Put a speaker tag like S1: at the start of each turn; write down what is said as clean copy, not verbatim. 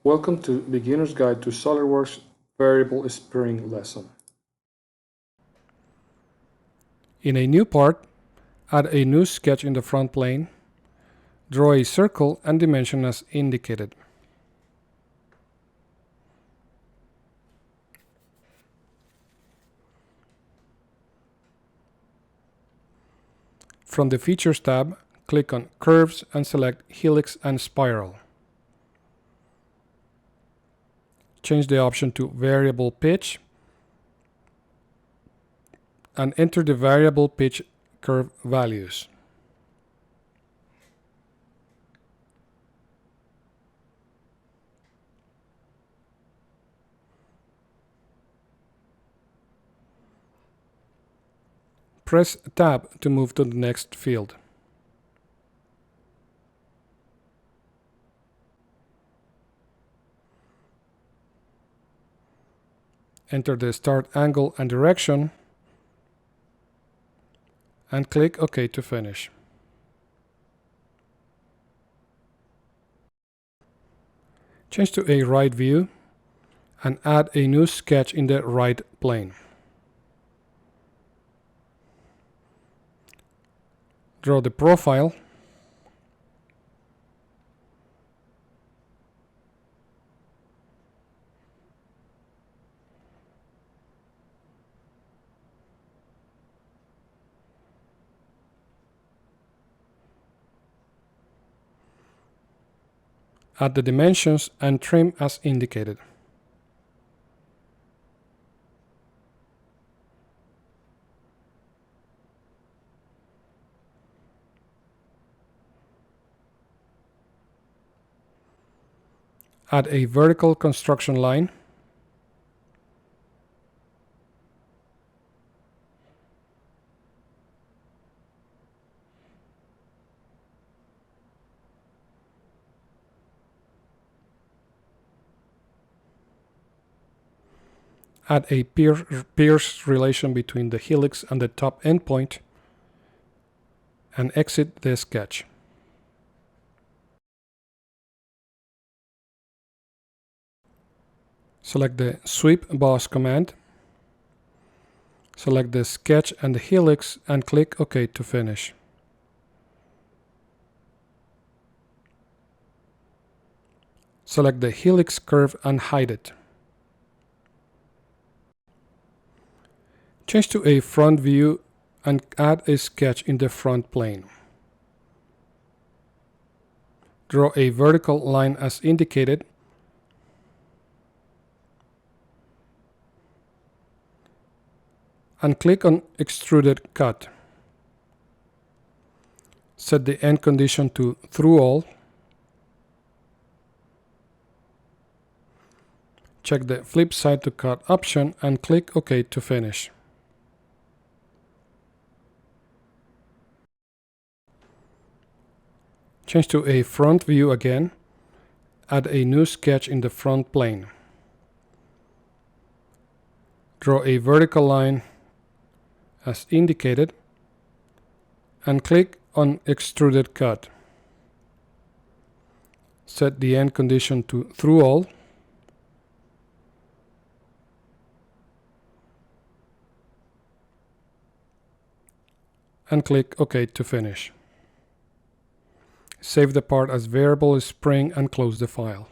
S1: Welcome to Beginner's Guide to SOLIDWORKS Variable Spring lesson. In a new part, add a new sketch in the front plane, draw a circle and dimension as indicated. From the Features tab, click on Curves and select Helix and Spiral. Change the option to Variable Pitch and enter the variable pitch curve values. Press Tab to move to the next field. Enter the start angle and direction and click OK to finish. Change to a right view and add a new sketch in the right plane. Draw the profile. Add the dimensions and trim as indicated. Add a vertical construction line. Add a pierce relation between the helix and the top endpoint and exit the sketch. Select the Sweep Boss command. Select the sketch and the helix and click OK to finish. Select the helix curve and hide it. Change to a front view and add a sketch in the front plane. Draw a vertical line as indicated and click on Extruded Cut. Set the end condition to Through All. Check the Flip Side to Cut option and click OK to finish. Change to a front view again. Add a new sketch in the front plane. Draw a vertical line as indicated and click on Extruded Cut. Set the end condition to Through All. And click OK to finish. Save the part as variable spring and close the file.